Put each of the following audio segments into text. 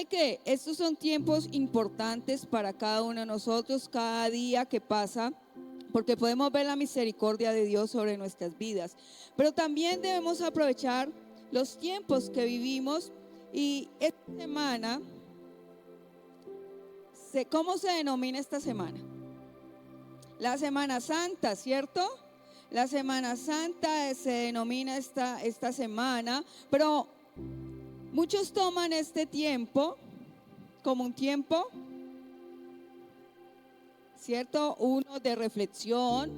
que estos son tiempos importantes para cada uno de nosotros, cada día que pasa, porque podemos ver la misericordia de Dios sobre nuestras vidas. Pero también debemos aprovechar los tiempos que vivimos. Y esta semana, ¿cómo se denomina esta semana? La Semana Santa, ¿cierto? La Semana Santa se denomina esta semana, pero muchos toman este tiempo como un tiempo, ¿cierto? Uno de reflexión,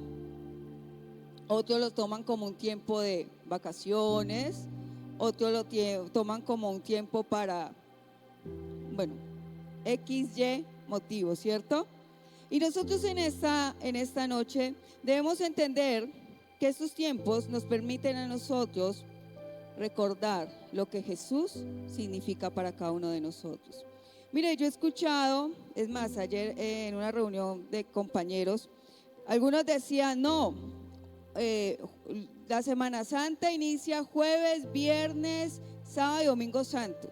otros lo toman como un tiempo de vacaciones, otros lo toman como un tiempo para, bueno, XY motivo, ¿cierto? Y nosotros en esta noche debemos entender que estos tiempos nos permiten a nosotros recordar lo que Jesús significa para cada uno de nosotros. Mire, yo he escuchado, es más, ayer en una reunión de compañeros, algunos decían, no, la Semana Santa inicia jueves, viernes, sábado y domingo santo.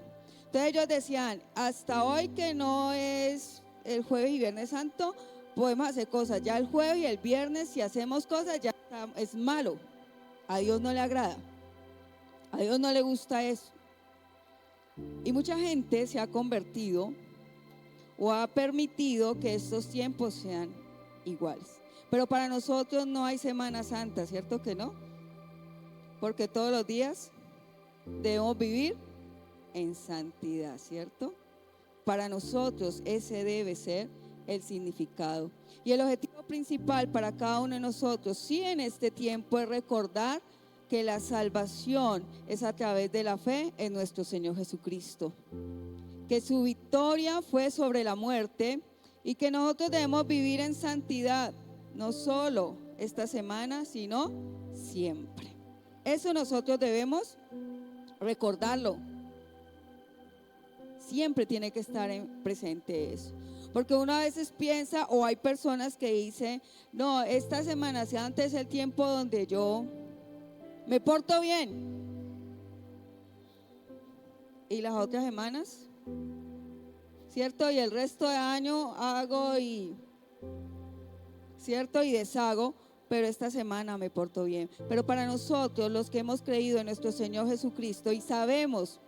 Entonces ellos decían, hasta hoy que no es el jueves y viernes santo, podemos hacer cosas. Ya el jueves y el viernes, si hacemos cosas, ya es malo. A Dios no le agrada. A Dios no le gusta eso. Y mucha gente se ha convertido o ha permitido que estos tiempos sean iguales. Pero para nosotros no hay Semana Santa, ¿cierto que no? Porque todos los días debemos vivir en santidad, ¿cierto? Para nosotros ese debe ser el significado. Y el objetivo principal para cada uno de nosotros, sí, en este tiempo, es recordar que la salvación es a través de la fe en nuestro Señor Jesucristo, que su victoria fue sobre la muerte y que nosotros debemos vivir en santidad, no solo esta semana, sino siempre. Eso nosotros debemos recordarlo. Siempre tiene que estar presente eso. Porque uno a veces piensa, o hay personas que dicen, no, esta Semana Santa es el tiempo donde yo me porto bien. ¿Y las otras semanas? ¿Cierto? Y el resto de año hago y, ¿cierto? Y deshago, pero esta semana me porto bien. Pero para nosotros, los que hemos creído en nuestro Señor Jesucristo y sabemos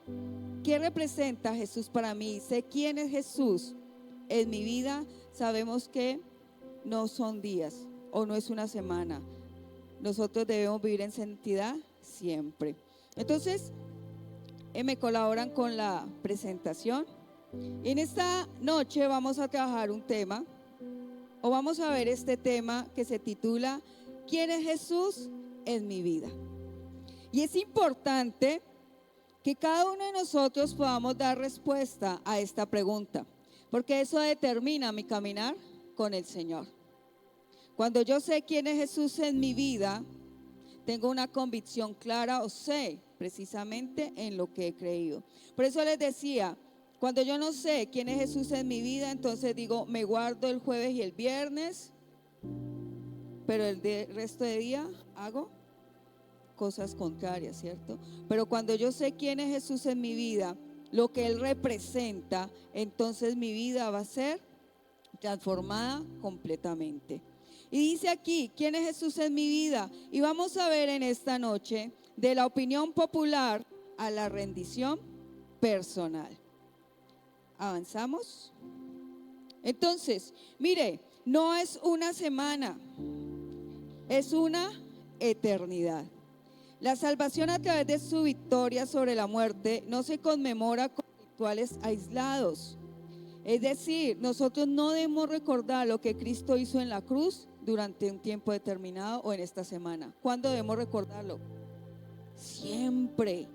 qué representa Jesús para mí, sé quién es Jesús en mi vida, sabemos que no son días o no es una semana. Nosotros debemos vivir en santidad siempre. Entonces, me colaboran con la presentación. En esta noche vamos a trabajar un tema, o vamos a ver este tema que se titula ¿Quién es Jesús en mi vida? Y es importante que cada uno de nosotros podamos dar respuesta a esta pregunta, porque eso determina mi caminar con el Señor. Cuando yo sé quién es Jesús en mi vida, tengo una convicción clara o sé precisamente en lo que he creído. Por eso les decía, cuando yo no sé quién es Jesús en mi vida, entonces digo, me guardo el jueves y el viernes, pero el resto de día hago cosas contrarias, ¿cierto? Pero cuando yo sé quién es Jesús en mi vida, lo que Él representa, entonces mi vida va a ser transformada completamente. Y dice aquí, ¿quién es Jesús en mi vida? Y vamos a ver en esta noche de la opinión popular a la rendición personal. ¿Avanzamos? Entonces, mire, no es una semana, es una eternidad. La salvación a través de su victoria sobre la muerte no se conmemora con rituales aislados. Es decir, nosotros no debemos recordar lo que Cristo hizo en la cruz durante un tiempo determinado o en esta semana. ¿Cuándo debemos recordarlo? Siempre.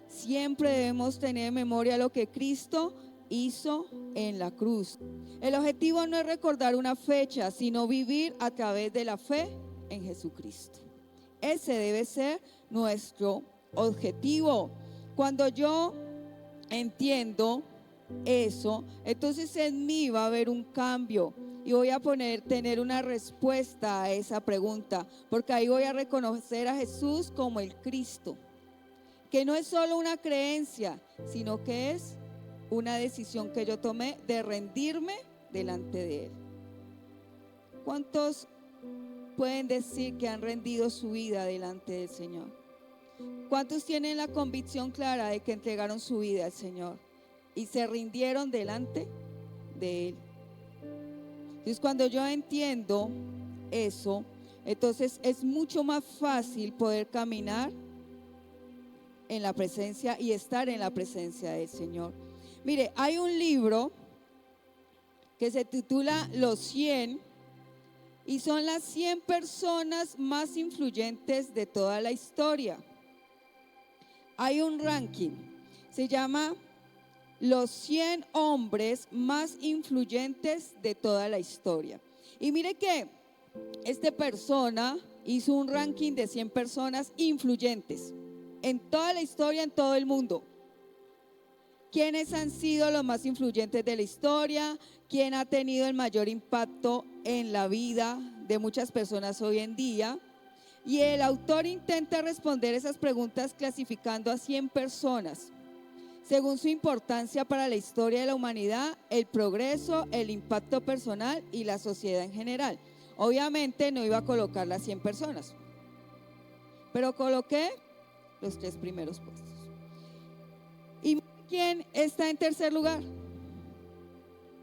Siempre debemos tener en memoria lo que Cristo hizo en la cruz. El objetivo no es recordar una fecha, sino vivir a través de la fe en Jesucristo. Ese debe ser nuestro objetivo. Cuando yo entiendo eso, entonces en mí va a haber un cambio y voy a tener una respuesta a esa pregunta, porque ahí voy a reconocer a Jesús como el Cristo, que no es solo una creencia, sino que es una decisión que yo tomé de rendirme delante de Él. ¿Cuántos pueden decir que han rendido su vida delante del Señor? ¿Cuántos tienen la convicción clara de que entregaron su vida al Señor y se rindieron delante de Él? Entonces, cuando yo entiendo eso, entonces es mucho más fácil poder caminar en la presencia y estar en la presencia del Señor. Mire, hay un libro que se titula Los 100 y son las 100 personas más influyentes de toda la historia. Hay un ranking, se llama Los 100 hombres más influyentes de toda la historia. Y mire que esta persona hizo un ranking de 100 personas influyentes en toda la historia, en todo el mundo. ¿Quiénes han sido los más influyentes de la historia? ¿Quién ha tenido el mayor impacto en la vida de muchas personas hoy en día? Y el autor intenta responder esas preguntas clasificando a 100 personas según su importancia para la historia de la humanidad, el progreso, el impacto personal y la sociedad en general. Obviamente no iba a colocar las 100 personas, pero coloqué los 3 primeros puestos. ¿Y quién está en tercer lugar?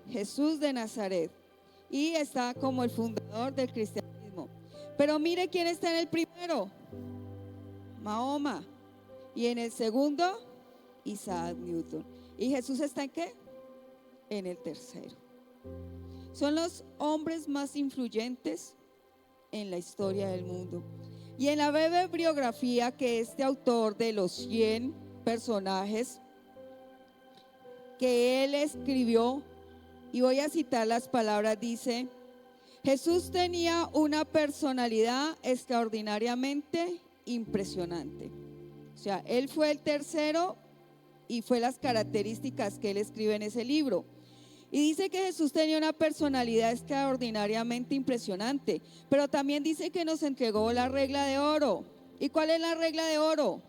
Jesús de Nazaret. Y está como el fundador del cristianismo. Pero mire quién está en el primero. Mahoma. Y en el segundo, Isaac Newton. ¿Y Jesús está en qué? En el tercero. Son los hombres más influyentes en la historia del mundo. Y en la breve biografía que este autor de los 100 personajes que él escribió, y voy a citar las palabras, dice: Jesús tenía una personalidad extraordinariamente impresionante. O sea, él fue el tercero y fue las características que él escribe en ese libro. Y dice que Jesús tenía una personalidad extraordinariamente impresionante, pero también dice que nos entregó la regla de oro. ¿Y cuál es la regla de oro?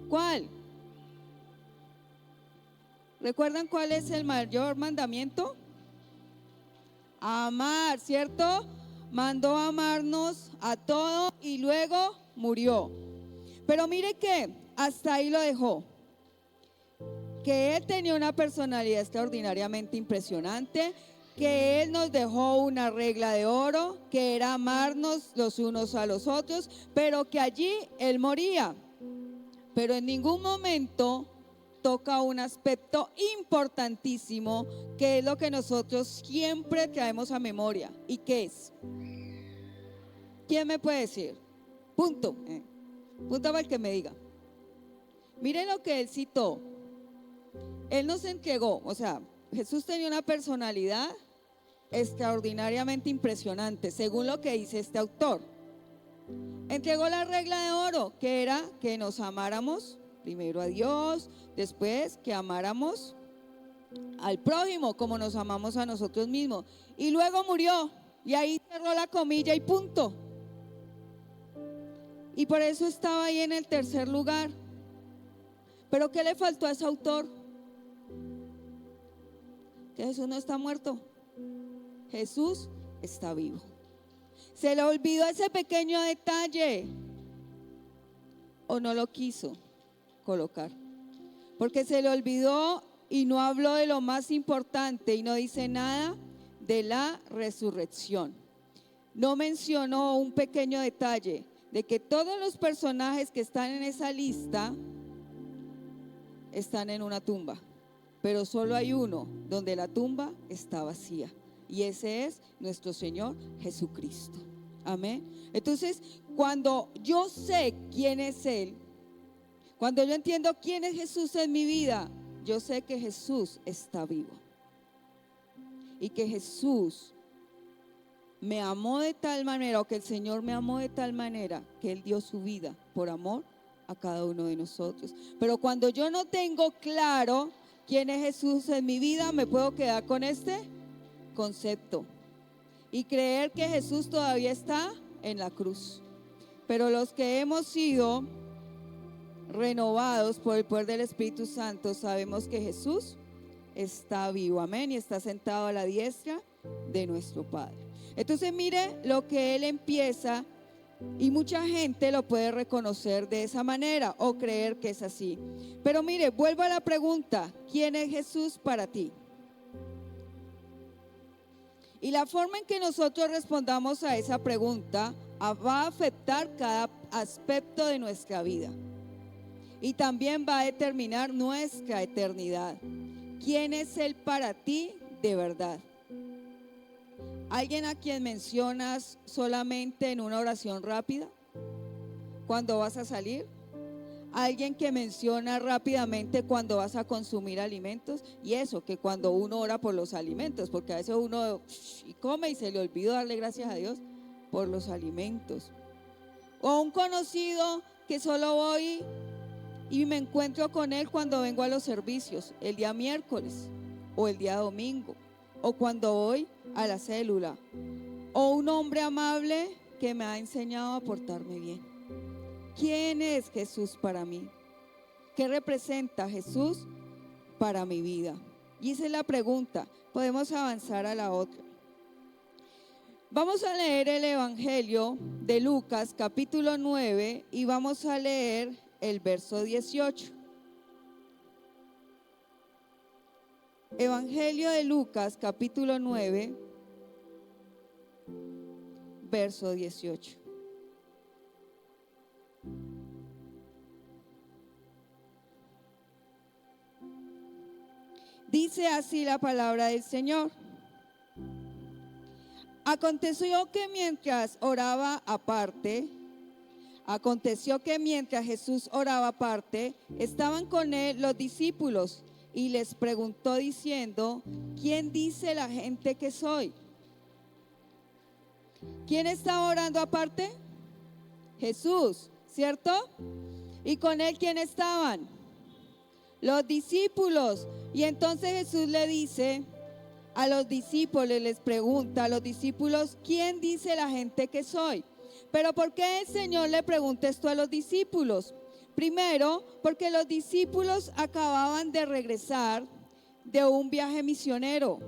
¿Cuál? ¿Recuerdan cuál es el mayor mandamiento? Amar, ¿cierto? Mandó a amarnos a todo y luego murió. Pero mire que hasta ahí lo dejó. Que él tenía una personalidad extraordinariamente impresionante, que él nos dejó una regla de oro, que era amarnos los unos a los otros, pero que allí él moría. Pero en ningún momento toca un aspecto importantísimo, que es lo que nosotros siempre traemos a memoria. ¿Y qué es? ¿Quién me puede decir? Punto. Punto para el que me diga. Miren lo que él citó. Él nos entregó, o sea, Jesús tenía una personalidad extraordinariamente impresionante, según lo que dice este autor. Entregó la regla de oro, que era que nos amáramos primero a Dios, después que amáramos al prójimo como nos amamos a nosotros mismos. Y luego murió, y ahí cerró la comilla y punto. Y por eso estaba ahí en el tercer lugar. ¿Pero qué le faltó a ese autor? Que Jesús no está muerto. Jesús está vivo. Se le olvidó ese pequeño detalle, o no lo quiso colocar, porque se le olvidó y no habló de lo más importante y no dice nada de la resurrección. No mencionó un pequeño detalle de que todos los personajes que están en esa lista están en una tumba, pero solo hay uno donde la tumba está vacía, y ese es nuestro Señor Jesucristo. Amén. Entonces, cuando yo sé quién es Él, cuando yo entiendo quién es Jesús en mi vida, yo sé que Jesús está vivo y que Jesús me amó de tal manera, o que el Señor me amó de tal manera, que Él dio su vida por amor a cada uno de nosotros. Pero cuando yo no tengo claro quién es Jesús en mi vida, me puedo quedar con este concepto y creer que Jesús todavía está en la cruz. Pero los que hemos sido renovados por el poder del Espíritu Santo, sabemos que Jesús está vivo, amén, y está sentado a la diestra de nuestro Padre. Entonces mire lo que Él empieza, y mucha gente lo puede reconocer de esa manera o creer que es así. Pero mire, vuelvo a la pregunta, ¿quién es Jesús para ti? Y la forma en que nosotros respondamos a esa pregunta va a afectar cada aspecto de nuestra vida. Y también va a determinar nuestra eternidad. ¿Quién es Él para ti de verdad? ¿Alguien a quien mencionas solamente en una oración rápida cuando vas a salir? ¿Alguien que menciona rápidamente cuando vas a consumir alimentos? Y eso, que cuando uno ora por los alimentos, porque a veces uno come y se le olvidó darle gracias a Dios por los alimentos. O un conocido que solo voy y me encuentro con él cuando vengo a los servicios, el día miércoles o el día domingo, o cuando voy a la célula, o un hombre amable que me ha enseñado a portarme bien. ¿Quién es Jesús para mí? ¿Qué representa Jesús para mi vida? Y esa es la pregunta. Podemos avanzar a la otra. Vamos a leer el Evangelio de Lucas, capítulo 9, y vamos a leer el verso 18. Evangelio de Lucas, capítulo 9, verso 18. Dice así la palabra del Señor. Aconteció que mientras Jesús oraba aparte, estaban con él los discípulos y les preguntó diciendo, ¿quién dice la gente que soy? ¿Quién estaba orando aparte? Jesús, ¿cierto? ¿Y con él quién estaban? Los discípulos. Y entonces Jesús le dice a los discípulos, les pregunta a los discípulos, ¿quién dice la gente que soy? Pero ¿por qué el Señor le pregunta esto a los discípulos? Primero, porque los discípulos acababan de regresar de un viaje misionero,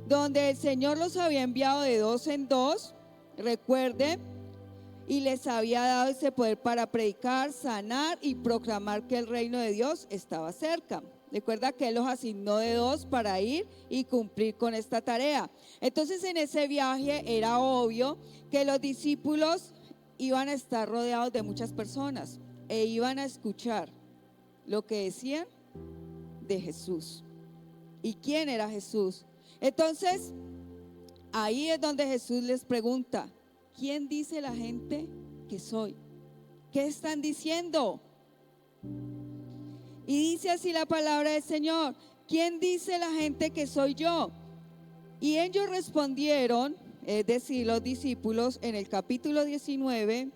donde el Señor los había enviado de 2 en 2, recuerden, y les había dado ese poder para predicar, sanar y proclamar que el reino de Dios estaba cerca. Recuerda que Él los asignó de 2 para ir y cumplir con esta tarea. Entonces en ese viaje era obvio que los discípulos iban a estar rodeados de muchas personas e iban a escuchar lo que decían de Jesús. ¿Y quién era Jesús? Entonces ahí es donde Jesús les pregunta, ¿quién dice la gente que soy? ¿Qué están diciendo? Y dice así la palabra del Señor, ¿quién dice la gente que soy yo? Y ellos respondieron, es decir, los discípulos, en el capítulo 19,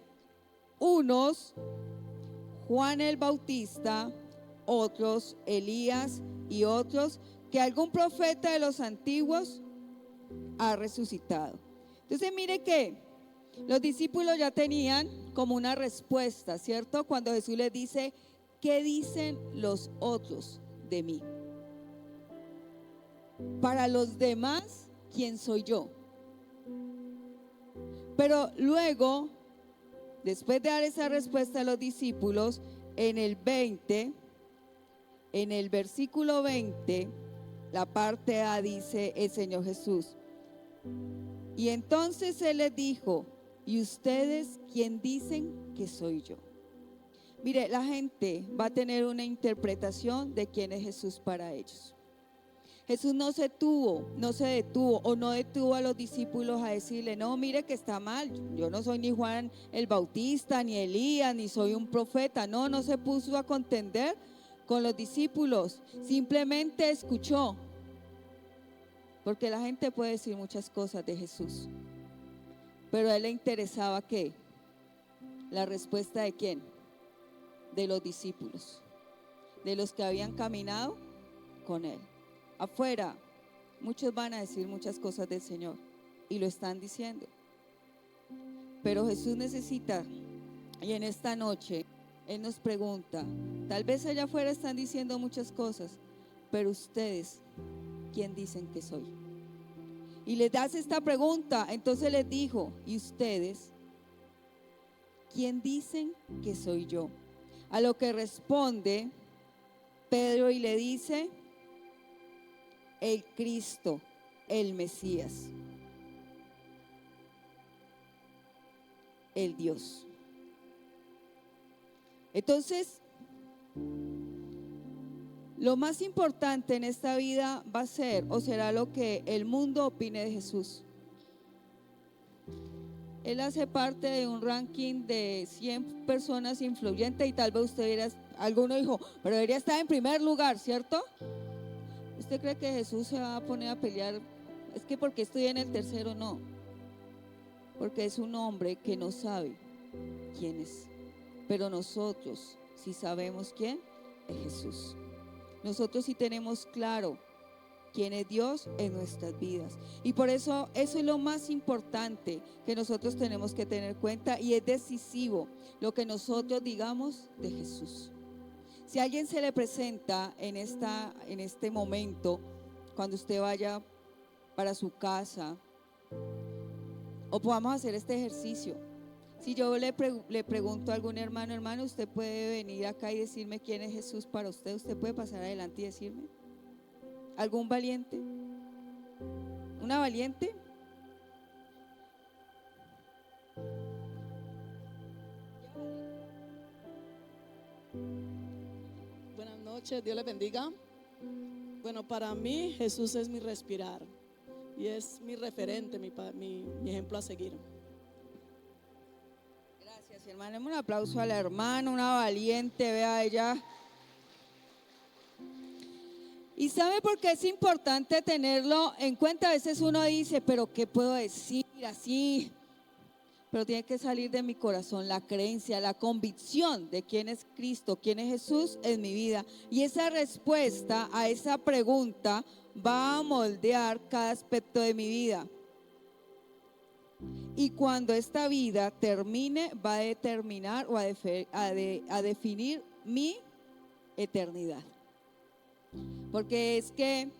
unos, Juan el Bautista, otros, Elías, y otros, que algún profeta de los antiguos ha resucitado. Entonces mire que los discípulos ya tenían como una respuesta, ¿cierto? Cuando Jesús les dice, ¿qué dicen los otros de mí? Para los demás, ¿quién soy yo? Pero luego, después de dar esa respuesta a los discípulos, en el versículo 20, la parte A dice el Señor Jesús. Y entonces Él les dijo, ¿y ustedes quién dicen que soy yo? Mire, la gente va a tener una interpretación de quién es Jesús para ellos. Jesús no se detuvo o no detuvo a los discípulos a decirle, no, mire que está mal, yo no soy ni Juan el Bautista, ni Elías, ni soy un profeta. No se puso a contender con los discípulos, simplemente escuchó. Porque la gente puede decir muchas cosas de Jesús, pero a Él le interesaba ¿qué? La respuesta de ¿quién? De los discípulos, de los que habían caminado con Él. Afuera, muchos van a decir muchas cosas del Señor y lo están diciendo. Pero Jesús necesita, y en esta noche, Él nos pregunta, tal vez allá afuera están diciendo muchas cosas, pero ustedes, ¿quién dicen que soy? Y les hace esta pregunta, entonces les dijo, ¿y ustedes? ¿Quién dicen que soy yo? A lo que responde Pedro y le dice, el Cristo, el Mesías, el Dios. Entonces, lo más importante en esta vida va a ser o será lo que el mundo opine de Jesús. Él hace parte de un ranking de 100 personas influyentes y tal vez usted dirá, alguno dijo, pero debería estar en primer lugar, ¿cierto? ¿Usted cree que Jesús se va a poner a pelear? Es que porque estoy en el tercero, no. Porque es un hombre que no sabe quién es. Pero nosotros sí sabemos quién es Jesús. Nosotros sí tenemos claro quién es Dios en nuestras vidas. Y por eso es lo más importante que nosotros tenemos que tener en cuenta y es decisivo lo que nosotros digamos de Jesús. Si a alguien se le presenta en este momento, cuando usted vaya para su casa, o podamos hacer este ejercicio, si yo le pregunto a algún hermano, usted puede venir acá y decirme quién es Jesús para usted, usted puede pasar adelante y decirme. ¿Algún valiente? ¿Una valiente? Buenas noches, Dios les bendiga. Bueno, para mí Jesús es mi respirar y es mi referente, mi ejemplo a seguir. Gracias, hermano. Un aplauso a la hermana, una valiente, vea ella. ¿Y sabe por qué es importante tenerlo en cuenta? A veces uno dice, pero ¿qué puedo decir así? Pero tiene que salir de mi corazón la creencia, la convicción de quién es Cristo, quién es Jesús en mi vida. Y esa respuesta a esa pregunta va a moldear cada aspecto de mi vida. Y cuando esta vida termine, va a determinar o a definir mi eternidad. Porque es que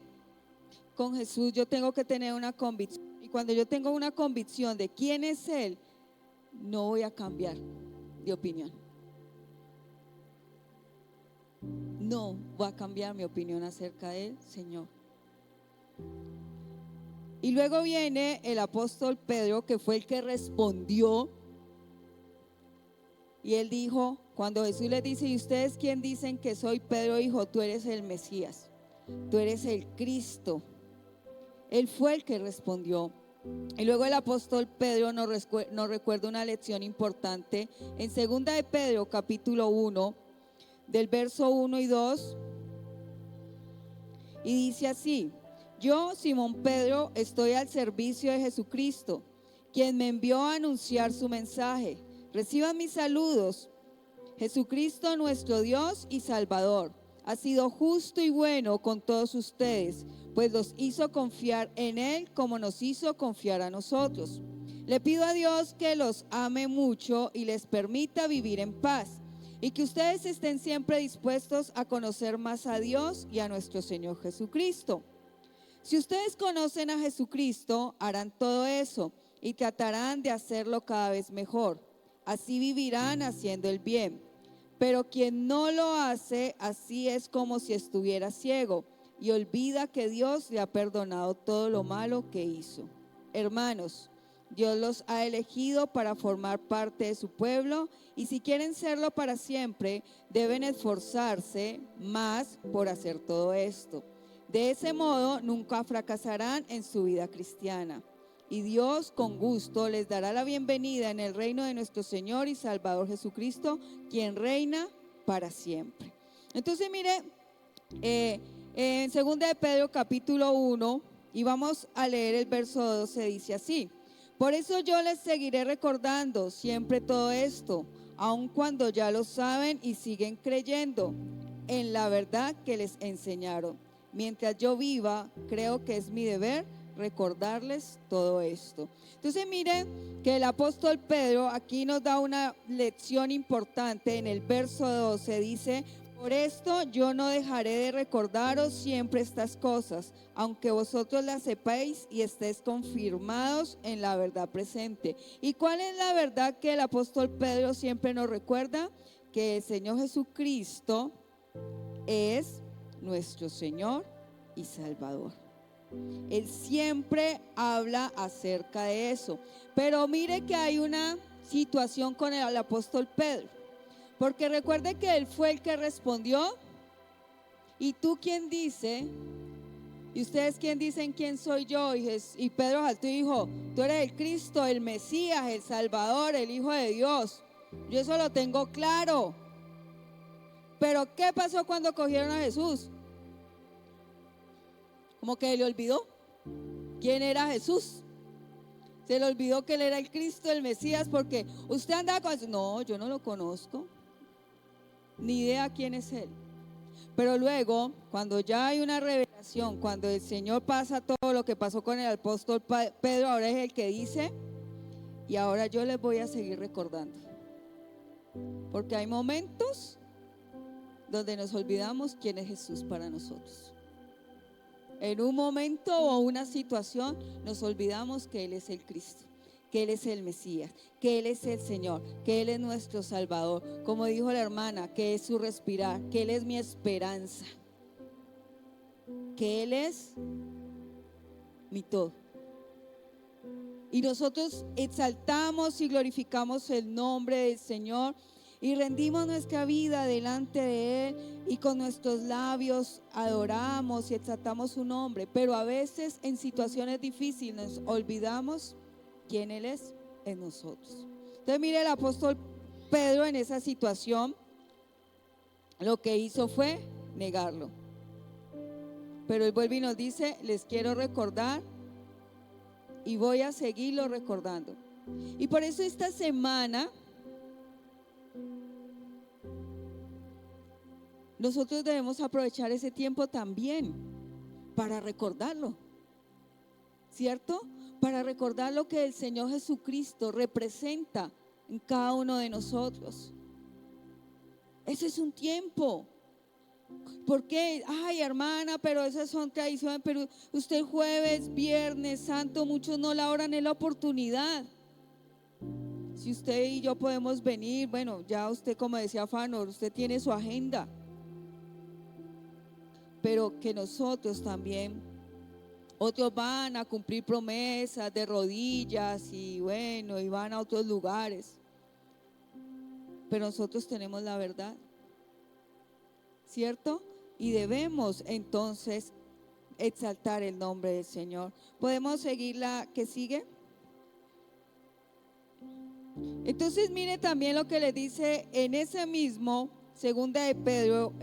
con Jesús yo tengo que tener una convicción. Y cuando yo tengo una convicción de quién es Él, no voy a cambiar de opinión. No voy a cambiar mi opinión acerca del Señor. Y luego viene el apóstol Pedro, que fue el que respondió. Y él dijo, cuando Jesús le dice, ¿y ustedes quién dicen que soy? Pedro dijo, tú eres el Mesías, tú eres el Cristo. Él fue el que respondió. Y luego el apóstol Pedro nos recuerda una lección importante en 2 de Pedro capítulo 1 del verso 1 y 2 y dice así: yo, Simón Pedro, estoy al servicio de Jesucristo, quien me envió a anunciar su mensaje. Reciban mis saludos. Jesucristo, nuestro Dios y Salvador, ha sido justo y bueno con todos ustedes, pues los hizo confiar en Él como nos hizo confiar a nosotros. Le pido a Dios que los ame mucho y les permita vivir en paz, y que ustedes estén siempre dispuestos a conocer más a Dios y a nuestro Señor Jesucristo. Si ustedes conocen a Jesucristo, harán todo eso y tratarán de hacerlo cada vez mejor. Así vivirán haciendo el bien. Pero quien no lo hace, así es como si estuviera ciego y olvida que Dios le ha perdonado todo lo malo que hizo. Hermanos, Dios los ha elegido para formar parte de su pueblo, y si quieren serlo para siempre, deben esforzarse más por hacer todo esto. De ese modo, nunca fracasarán en su vida cristiana. Y Dios con gusto les dará la bienvenida en el reino de nuestro Señor y Salvador Jesucristo, quien reina para siempre. Entonces mire, en 2 de Pedro capítulo 1, y vamos a leer el verso 12, dice así: por eso yo les seguiré recordando siempre todo esto, aun cuando ya lo saben y siguen creyendo en la verdad que les enseñaron. Mientras yo viva, creo que es mi deber recordarles todo esto. Entonces mire que el apóstol Pedro aquí nos da una lección importante. En el verso 12 dice: por esto yo no dejaré de recordaros siempre estas cosas, aunque vosotros las sepáis y estéis confirmados en la verdad presente. ¿Y cuál es la verdad que el apóstol Pedro siempre nos recuerda? Que el Señor Jesucristo es nuestro Señor y Salvador. Él siempre habla acerca de eso. Pero mire que hay una situación con el apóstol Pedro. Porque recuerde que él fue el que respondió. ¿Y tú quién dice? ¿Y ustedes quién dicen quién soy yo? Y Pedro saltó y dijo: tú eres el Cristo, el Mesías, el Salvador, el Hijo de Dios. Yo eso lo tengo claro. Pero ¿qué pasó cuando cogieron a Jesús? Como que le olvidó quién era Jesús. Se le olvidó que él era el Cristo, el Mesías, porque usted andaba con eso. No, yo no lo conozco. Ni idea quién es él. Pero luego, cuando ya hay una revelación, cuando el Señor pasa todo lo que pasó con el apóstol Pedro, ahora es el que dice: y ahora yo les voy a seguir recordando. Porque hay momentos donde nos olvidamos quién es Jesús para nosotros. En un momento o una situación nos olvidamos que Él es el Cristo, que Él es el Mesías, que Él es el Señor, que Él es nuestro Salvador. Como dijo la hermana, que es su respirar, que Él es mi esperanza, que Él es mi todo. Y nosotros exaltamos y glorificamos el nombre del Señor y rendimos nuestra vida delante de Él, y con nuestros labios adoramos y exaltamos su nombre. Pero a veces en situaciones difíciles nos olvidamos quién Él es en nosotros. Entonces mire, el apóstol Pedro en esa situación lo que hizo fue negarlo. Pero él vuelve y nos dice: les quiero recordar y voy a seguirlo recordando. Y por eso esta semana nosotros debemos aprovechar ese tiempo también para recordarlo, ¿cierto? Para recordar lo que el Señor Jesucristo representa en cada uno de nosotros. Ese es un tiempo. ¿Por qué? Ay, hermana, pero esas son tradiciones. Pero usted jueves, viernes santo, muchos no la oran, en la oportunidad. Si usted y yo podemos venir, bueno, ya usted, como decía Fanor, usted tiene su agenda. Pero que nosotros también, otros van a cumplir promesas de rodillas y bueno, y van a otros lugares. Pero nosotros tenemos la verdad, ¿cierto? Y debemos entonces exaltar el nombre del Señor. ¿Podemos seguir la que sigue? Entonces mire también lo que le dice en ese mismo Segunda de Pedro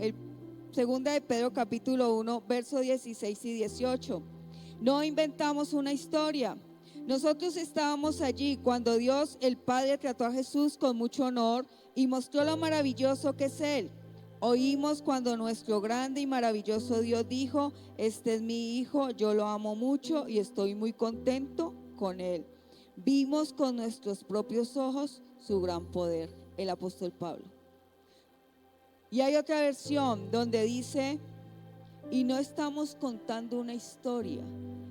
capítulo 1, versos 16 y 18. No inventamos una historia. Nosotros estábamos allí cuando Dios el Padre trató a Jesús con mucho honor y mostró lo maravilloso que es Él. Oímos cuando nuestro grande y maravilloso Dios dijo: este es mi Hijo, yo lo amo mucho y estoy muy contento con Él. Vimos con nuestros propios ojos su gran poder. El apóstol Pablo. Y hay otra versión donde dice: y no estamos contando una historia,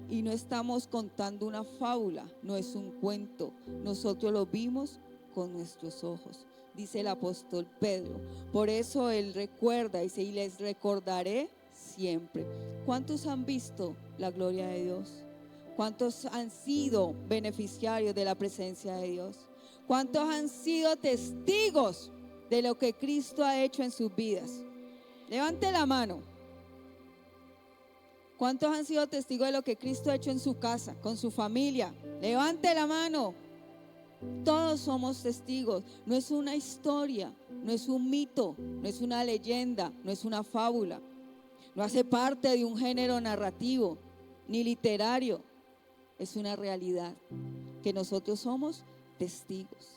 y no estamos contando una fábula, no es un cuento, nosotros lo vimos con nuestros ojos, dice el apóstol Pedro. Por eso él recuerda, dice: y les recordaré siempre. ¿Cuántos han visto la gloria de Dios? ¿Cuántos han sido beneficiarios de la presencia de Dios? ¿Cuántos han sido testigos de lo que Cristo ha hecho en sus vidas? Levante la mano. ¿Cuántos han sido testigos de lo que Cristo ha hecho en su casa, con su familia? Levante la mano. Todos somos testigos. No es una historia, no es un mito, no es una leyenda, no es una fábula. No hace parte de un género narrativo ni literario. Es una realidad que nosotros somos testigos.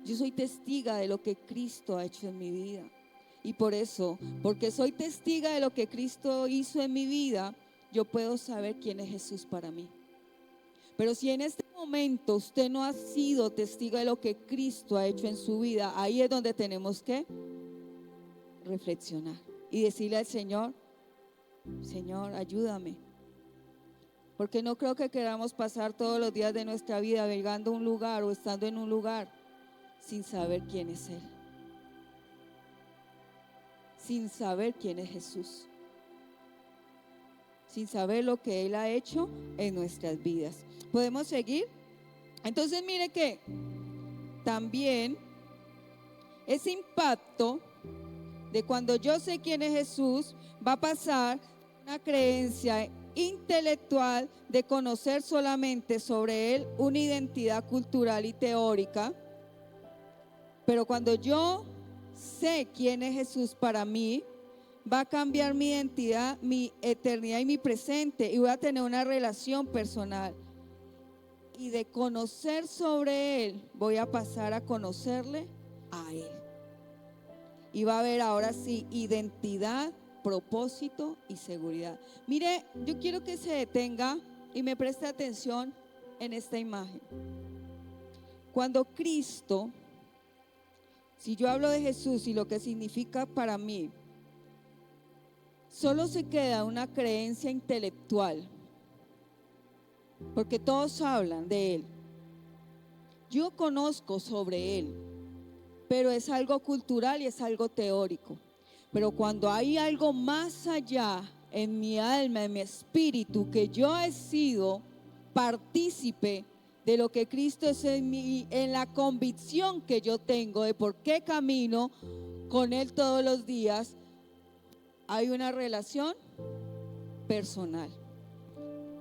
Yo soy testiga de lo que Cristo ha hecho en mi vida. Y por eso, porque soy testiga de lo que Cristo hizo en mi vida, yo puedo saber quién es Jesús para mí. Pero si en este momento usted no ha sido testigo de lo que Cristo ha hecho en su vida, ahí es donde tenemos que reflexionar y decirle al Señor, Señor, ayúdame. Porque no creo que queramos pasar todos los días de nuestra vida llegando a un lugar o estando en un lugar sin saber quién es Él. Sin saber quién es Jesús. Sin saber lo que Él ha hecho en nuestras vidas. ¿Podemos seguir? Entonces mire que también ese impacto de cuando yo sé quién es Jesús va a pasar una creencia intelectual de conocer solamente sobre Él una identidad cultural y teórica. Pero cuando yo sé quién es Jesús para mí, va a cambiar mi identidad, mi eternidad y mi presente, y voy a tener una relación personal. Y de conocer sobre Él, voy a pasar a conocerle a Él. Y va a haber ahora sí identidad, propósito y seguridad. Mire, yo quiero que se detenga y me preste atención en esta imagen. Cuando Cristo, si yo hablo de Jesús y lo que significa para mí, solo se queda una creencia intelectual, porque todos hablan de Él. Yo conozco sobre Él, pero es algo cultural y es algo teórico. Pero cuando hay algo más allá en mi alma, en mi espíritu, que yo he sido partícipe de lo que Cristo es en mí, en la convicción que yo tengo de por qué camino con Él todos los días, hay una relación personal.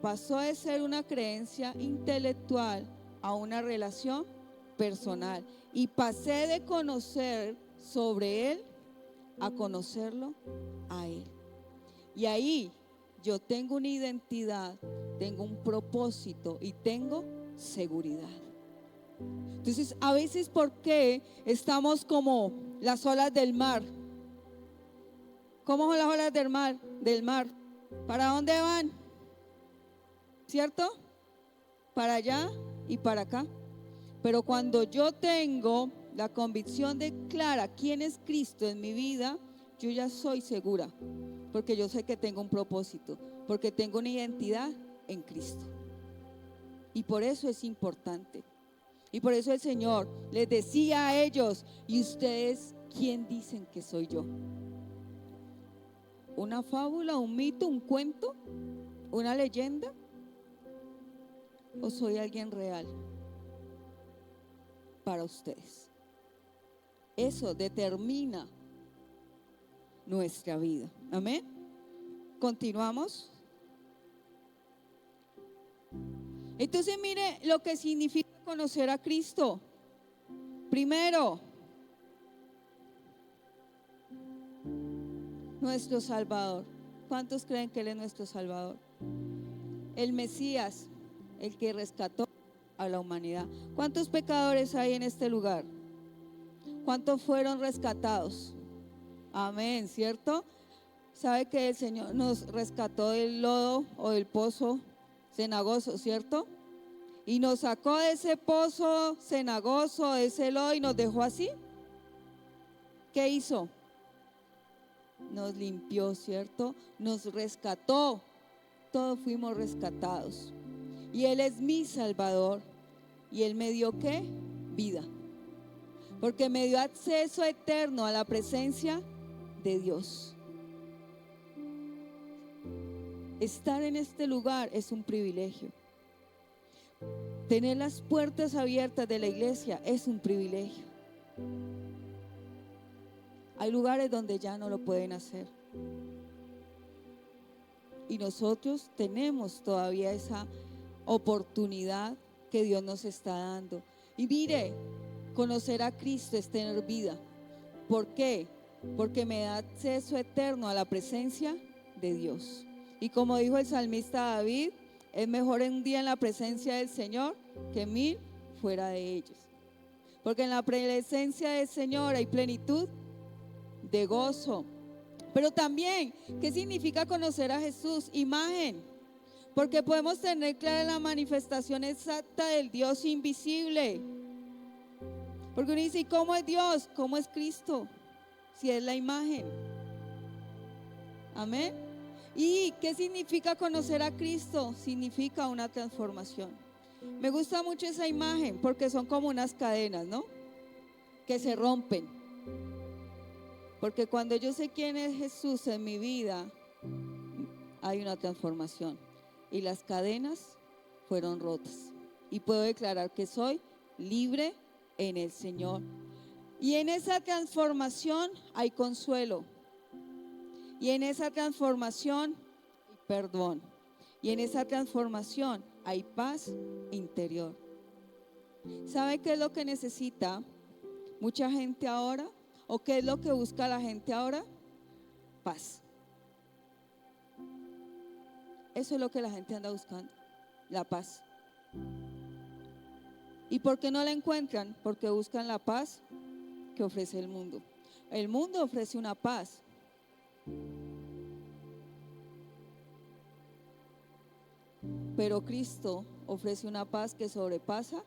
Pasó de ser una creencia intelectual a una relación personal. Y pasé de conocer sobre Él a conocerlo a Él. Y ahí yo tengo una identidad, tengo un propósito y tengo seguridad. Entonces, a veces, ¿por qué estamos como las olas del mar? ¿Cómo son las olas del mar? ¿Para dónde van? ¿Cierto? Para allá y para acá. Pero cuando yo tengo la convicción de clara quién es Cristo en mi vida, yo ya soy segura, porque yo sé que tengo un propósito, porque tengo una identidad en Cristo. Y por eso es importante. Y por eso el Señor les decía a ellos, ¿y ustedes quién dicen que soy yo? ¿Una fábula, un mito, un cuento, una leyenda? ¿O soy alguien real para ustedes? Eso determina nuestra vida. Amén. Continuamos. Entonces mire lo que significa conocer a Cristo. Primero, nuestro Salvador. ¿Cuántos creen que Él es nuestro Salvador? El Mesías, el que rescató a la humanidad. ¿Cuántos pecadores hay en este lugar? ¿Cuántos fueron rescatados? Amén, ¿cierto? ¿Sabe que el Señor nos rescató del lodo o del pozo cenagoso, cierto? Y nos sacó de ese pozo cenagoso, de ese lodo, y nos dejó así. ¿Qué hizo? Nos limpió, ¿cierto? Nos rescató. Todos fuimos rescatados. Y Él es mi Salvador. ¿Y Él me dio qué? Vida. Porque me dio acceso eterno a la presencia de Dios. Estar en este lugar es un privilegio. Tener las puertas abiertas de la iglesia es un privilegio. Hay lugares donde ya no lo pueden hacer. Y nosotros tenemos todavía esa oportunidad que Dios nos está dando. Y mire, conocer a Cristo es tener vida. ¿Por qué? Porque me da acceso eterno a la presencia de Dios. Y como dijo el salmista David, es mejor un día en la presencia del Señor que 1000 fuera de ellos. Porque en la presencia del Señor hay plenitud de gozo, Pero también, ¿qué significa conocer a Jesús? Imagen. Porque podemos tener clara la manifestación exacta del Dios invisible. Porque uno dice, ¿y cómo es Dios? ¿Cómo es Cristo? Si es la imagen. Amén. ¿Y qué significa conocer a Cristo? Significa una transformación. Me gusta mucho esa imagen porque son como unas cadenas, ¿no? Que se rompen. Porque cuando yo sé quién es Jesús en mi vida, hay una transformación. Y las cadenas fueron rotas. Y puedo declarar que soy libre en el Señor. Y en esa transformación hay consuelo. Y en esa transformación hay perdón. Y en esa transformación hay paz interior. ¿Sabe qué es lo que necesita mucha gente ahora? ¿O qué es lo que busca la gente ahora? Paz. Eso es lo que la gente anda buscando, la paz. ¿Y por qué no la encuentran? Porque buscan la paz que ofrece el mundo. El mundo ofrece una paz. Pero Cristo ofrece una paz que sobrepasa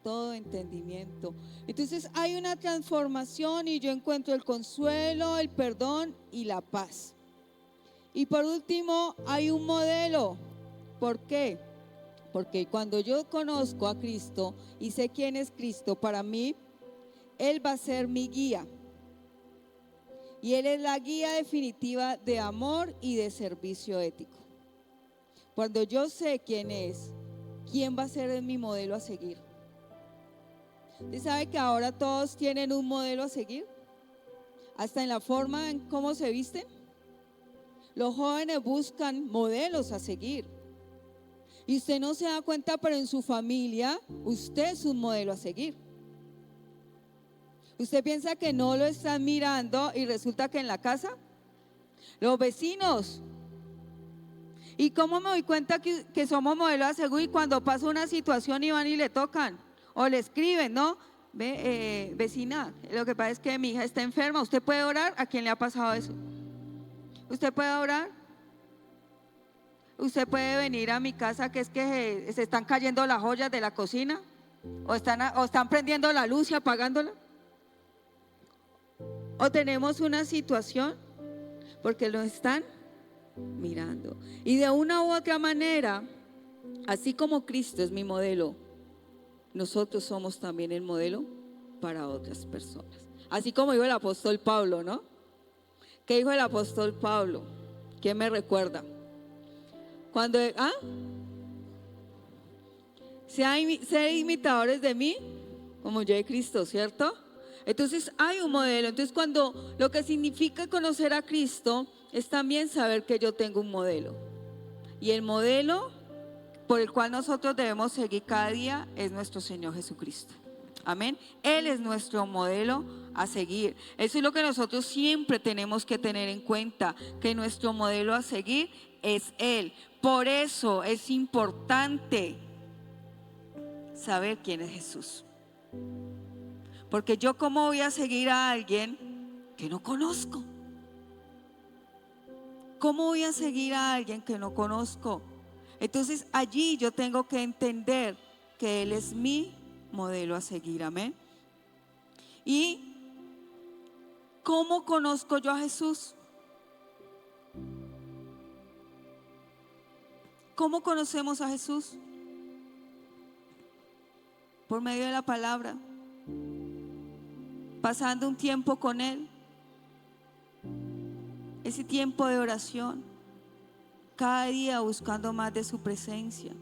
todo entendimiento. Entonces hay una transformación y yo encuentro el consuelo, el perdón y la paz. Y por último hay un modelo. ¿Por qué? Porque cuando yo conozco a Cristo y sé quién es Cristo para mí, Él va a ser mi guía. Y Él es la guía definitiva de amor y de servicio ético. Cuando yo sé quién es, ¿quién va a ser mi modelo a seguir? ¿Usted sabe que ahora todos tienen un modelo a seguir? Hasta en la forma en cómo se visten. Los jóvenes buscan modelos a seguir. Y usted no se da cuenta, pero en su familia usted es un modelo a seguir. Usted piensa que no lo están mirando y resulta que en la casa, los vecinos. ¿Y cómo me doy cuenta que somos modelos a seguir? Cuando pasa una situación y van y le tocan o le escriben, ¿no? Vecina, lo que pasa es que mi hija está enferma. ¿Usted puede orar? ¿A quién le ha pasado eso? ¿Usted puede orar? ¿Usted puede venir a mi casa que es que se están cayendo las ollas de la cocina? ¿O están prendiendo la luz y apagándola? ¿O tenemos una situación? Porque lo están mirando. Y de una u otra manera, así como Cristo es mi modelo, nosotros somos también el modelo para otras personas. Así como dijo el apóstol Pablo, ¿no? ¿Qué dijo el apóstol Pablo? ¿Quién me recuerda? Cuando, Sean imitadores de mí, como yo de Cristo, ¿cierto? Entonces hay un modelo. Entonces cuando lo que significa conocer a Cristo es también saber que yo tengo un modelo. Y el modelo por el cual nosotros debemos seguir cada día es nuestro Señor Jesucristo. Amén. Él es nuestro modelo a seguir. Eso es lo que nosotros siempre tenemos que tener en cuenta, que nuestro modelo a seguir es Él. Por eso es importante saber quién es Jesús. Porque yo, ¿cómo voy a seguir a alguien que no conozco? ¿Cómo voy a seguir a alguien que no conozco? Entonces allí yo tengo que entender que Él es mi modelo a seguir. Amén. ¿Y cómo conozco yo a Jesús? ¿Cómo conocemos a Jesús? Por medio de la palabra, pasando un tiempo con Él, ese tiempo de oración, cada día buscando más de su presencia.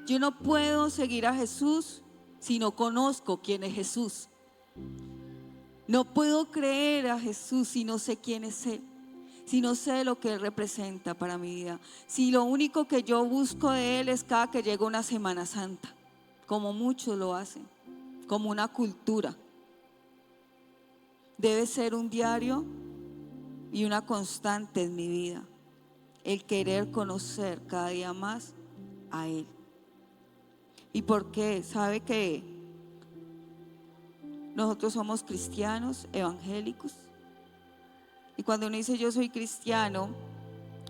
Yo no puedo seguir a Jesús si no conozco quién es Jesús. No puedo creer a Jesús si no sé quién es Él, si no sé lo que Él representa para mi vida. Si lo único que yo busco de Él es cada que llega una Semana Santa, como muchos lo hacen, como una cultura. Debe ser un diario y una constante en mi vida, el querer conocer cada día más a Él. ¿Y por qué? ¿Sabe que nosotros somos cristianos evangélicos? Y cuando uno dice yo soy cristiano,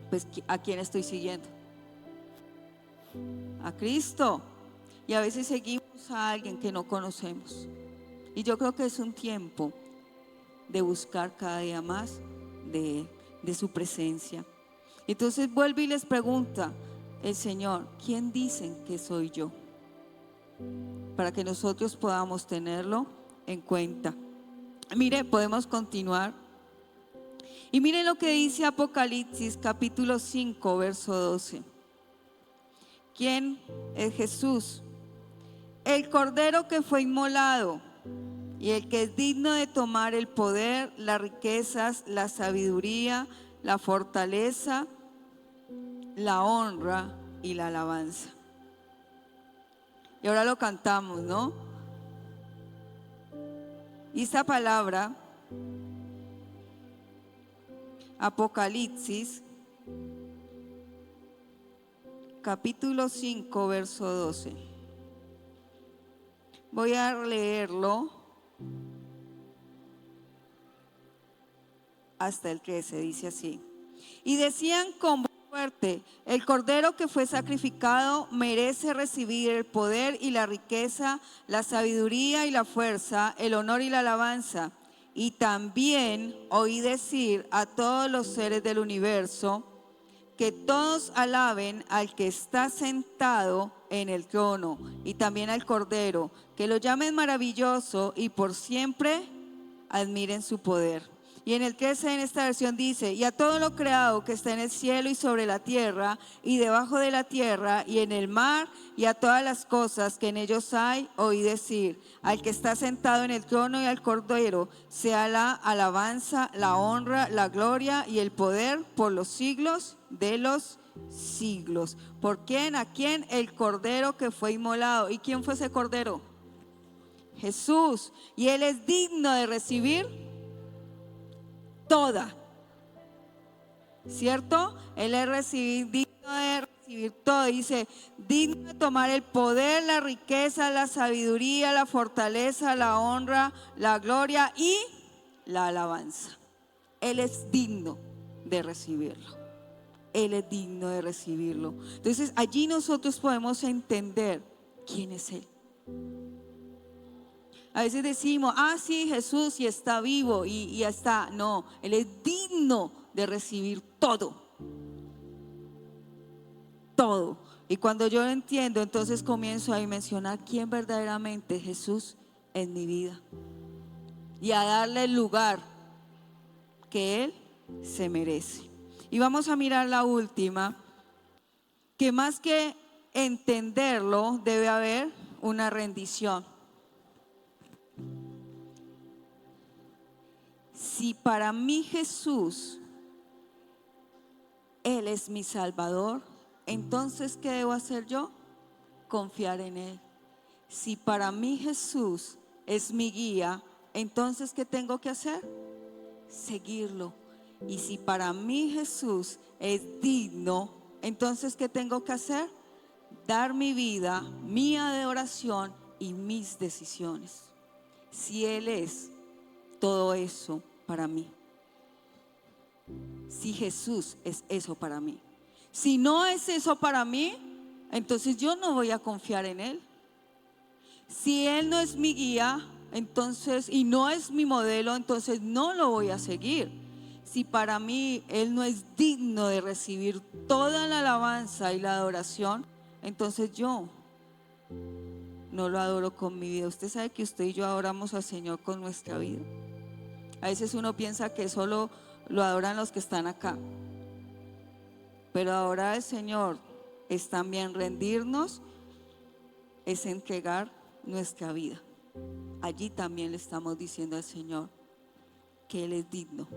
pues ¿a quién estoy siguiendo? A Cristo. Y a veces seguimos a alguien que no conocemos. Y yo creo que es un tiempo de buscar cada día más de su presencia. Entonces vuelve y les pregunta el Señor, ¿quién dicen que soy yo? Para que nosotros podamos tenerlo en cuenta. Mire, podemos continuar. Y mire lo que dice Apocalipsis capítulo 5, verso 12. ¿Quién es Jesús? El Cordero que fue inmolado y el que es digno de tomar el poder, las riquezas, la sabiduría, la fortaleza, la honra y la alabanza. Y ahora lo cantamos, ¿no? Y esta palabra, Apocalipsis, capítulo 5, verso 12. Voy a leerlo hasta el 13, dice así. Y decían con voz fuerte, el Cordero que fue sacrificado merece recibir el poder y la riqueza, la sabiduría y la fuerza, el honor y la alabanza. Y también oí decir a todos los seres del universo, que todos alaben al que está sentado en el trono y también al Cordero, que lo llamen maravilloso y por siempre admiren su poder. Y en el 13 en esta versión dice, y a todo lo creado que está en el cielo y sobre la tierra y debajo de la tierra y en el mar y a todas las cosas que en ellos hay, oí decir, al que está sentado en el trono y al Cordero, sea la alabanza, la honra, la gloria y el poder por los siglos de los siglos. ¿Por quién? ¿A quién? El Cordero que fue inmolado. ¿Y quién fue ese Cordero? Jesús. Y Él es digno de recibir toda, ¿cierto? Él es digno de recibir todo. Dice, digno de tomar el poder, la riqueza, la sabiduría, la fortaleza, la honra, la gloria y la alabanza. Él es digno de recibirlo. Él es digno de recibirlo. Entonces allí nosotros podemos entender quién es Él. A veces decimos, sí, Jesús y está vivo y ya está. No, Él es digno de recibir todo. Todo. Y cuando yo lo entiendo, entonces comienzo a mencionar quién verdaderamente es Jesús en mi vida. Y a darle el lugar que Él se merece. Y vamos a mirar la última, que más que entenderlo, debe haber una rendición. Si para mí Jesús, Él es mi Salvador, entonces ¿qué debo hacer yo? Confiar en Él. Si para mí Jesús es mi guía, entonces ¿qué tengo que hacer? Seguirlo. Y si para mí Jesús es digno, entonces ¿qué tengo que hacer? Dar mi vida, mi adoración y mis decisiones. Si Él es todo eso para mí. Si Jesús es eso para mí. Si no es eso para mí, entonces yo no voy a confiar en Él. Si Él no es mi guía, entonces, y no es mi modelo, entonces no lo voy a seguir. Si para mí Él no es digno de recibir toda la alabanza y la adoración, entonces yo no lo adoro con mi vida. Usted sabe que usted y yo adoramos al Señor con nuestra vida. A veces uno piensa que solo lo adoran los que están acá, pero adorar al Señor es también rendirnos, es entregar nuestra vida. Allí también le estamos diciendo al Señor que Él es digno.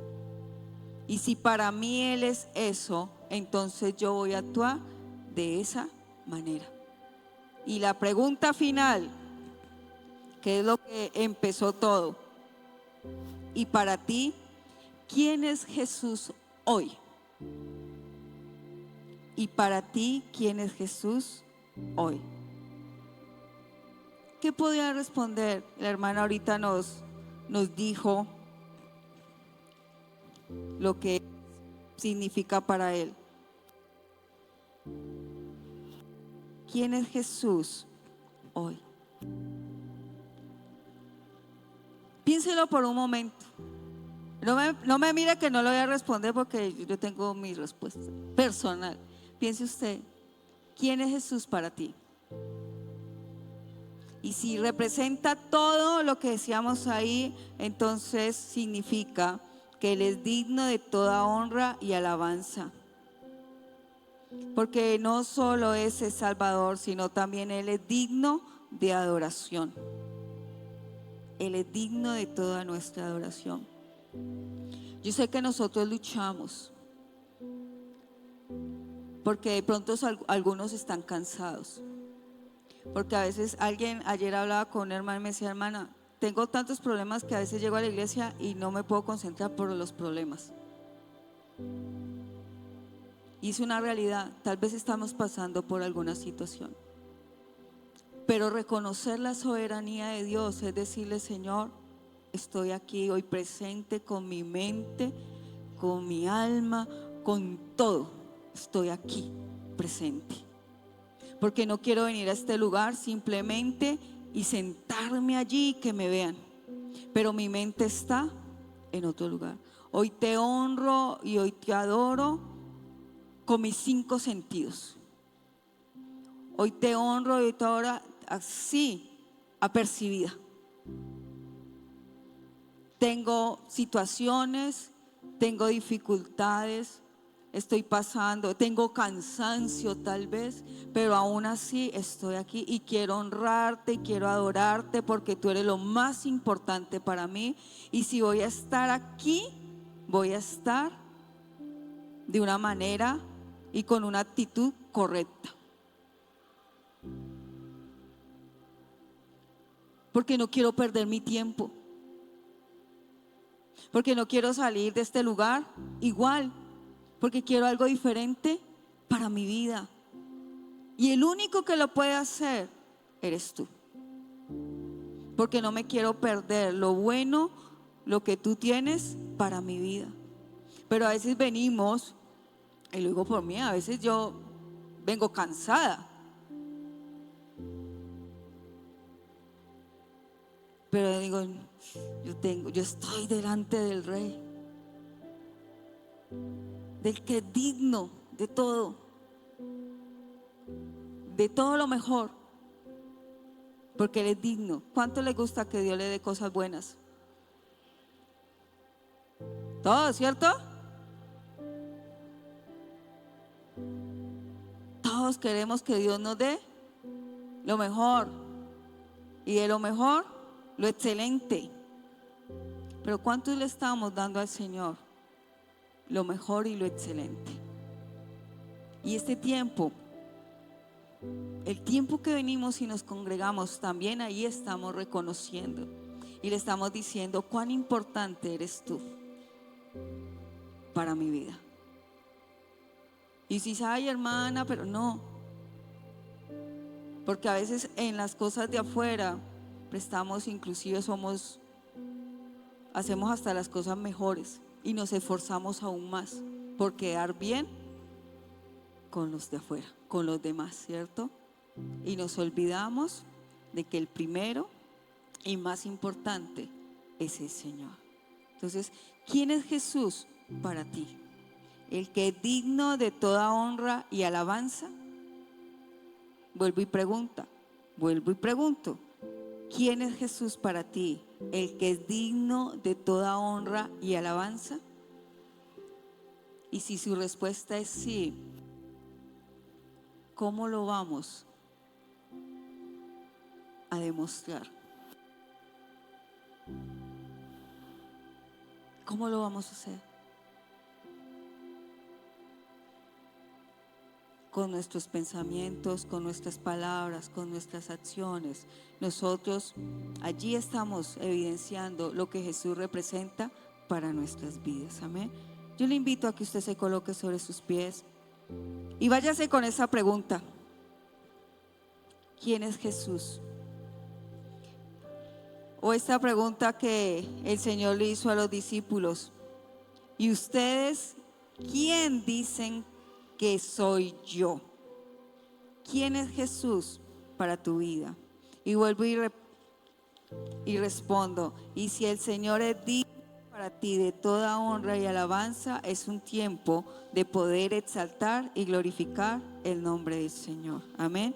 Y si para mí Él es eso, entonces yo voy a actuar de esa manera. Y la pregunta final, que es lo que empezó todo. Y para ti, ¿quién es Jesús hoy? Y para ti, ¿quién es Jesús hoy? ¿Qué podía responder? La hermana ahorita nos dijo lo que significa para Él. ¿Quién es Jesús hoy? Piénselo por un momento. No me mire que no lo voy a responder porque yo tengo mi respuesta personal. Piense usted, ¿quién es Jesús para ti? Y si representa todo lo que decíamos ahí, entonces significa que Él es digno de toda honra y alabanza. Porque no solo es el Salvador, sino también Él es digno de adoración. Él es digno de toda nuestra adoración. Yo sé que nosotros luchamos, porque de pronto algunos están cansados. Porque a veces ayer hablaba con una hermana y me decía, hermana, tengo tantos problemas que a veces llego a la iglesia y no me puedo concentrar por los problemas. Y es una realidad, tal vez estamos pasando por alguna situación. Pero reconocer la soberanía de Dios es decirle, Señor, estoy aquí hoy presente con mi mente, con mi alma, con todo. Estoy aquí presente. Porque no quiero venir a este lugar simplemente y sentarme allí y que me vean. Pero mi mente está en otro lugar. Hoy te honro y hoy te adoro con mis 5 sentidos. Hoy te honro y hoy te adoro así, apercibida. Tengo situaciones, tengo dificultades, estoy pasando, tengo cansancio tal vez, pero aún así estoy aquí y quiero honrarte y quiero adorarte porque tú eres lo más importante para mí. Y si voy a estar aquí, voy a estar de una manera y con una actitud correcta. Porque no quiero perder mi tiempo. Porque no quiero salir de este lugar igual. Porque quiero algo diferente para mi vida. Y el único que lo puede hacer eres tú. Porque no me quiero perder lo bueno, lo que tú tienes para mi vida. Pero a veces venimos, y lo digo por mí, a veces yo vengo cansada. Pero digo, yo estoy delante del Rey, del que es digno de todo lo mejor, porque Él es digno. ¿Cuánto le gusta que Dios le dé cosas buenas? Todo, ¿cierto? Todos queremos que Dios nos dé lo mejor, y de lo mejor, lo excelente. Pero ¿cuántos le estamos dando al Señor? Lo mejor y lo excelente. Y este tiempo, el tiempo que venimos y nos congregamos, también ahí estamos reconociendo y le estamos diciendo cuán importante eres tú para mi vida. Y si ay, hermana, pero no, porque a veces en las cosas de afuera prestamos, inclusive hacemos hasta las cosas mejores y nos esforzamos aún más por quedar bien con los de afuera, con los demás, ¿cierto? Y nos olvidamos de que el primero y más importante es el Señor. Entonces, ¿quién es Jesús para ti? El que es digno de toda honra y alabanza. Vuelvo y pregunto, ¿quién es Jesús para ti? El que es digno de toda honra y alabanza. Y si su respuesta es sí, ¿cómo lo vamos a demostrar? ¿Cómo lo vamos a hacer? Con nuestros pensamientos, con nuestras palabras, con nuestras acciones. Nosotros allí estamos evidenciando lo que Jesús representa para nuestras vidas. Amén. Yo le invito a que usted se coloque sobre sus pies y váyase con esa pregunta: ¿quién es Jesús? O esta pregunta que el Señor le hizo a los discípulos: ¿y ustedes quién dicen que soy yo? ¿Quién es Jesús para tu vida? Y vuelvo y respondo, y si el Señor es digno para ti de toda honra y alabanza, es un tiempo de poder exaltar y glorificar el nombre del Señor. Amén.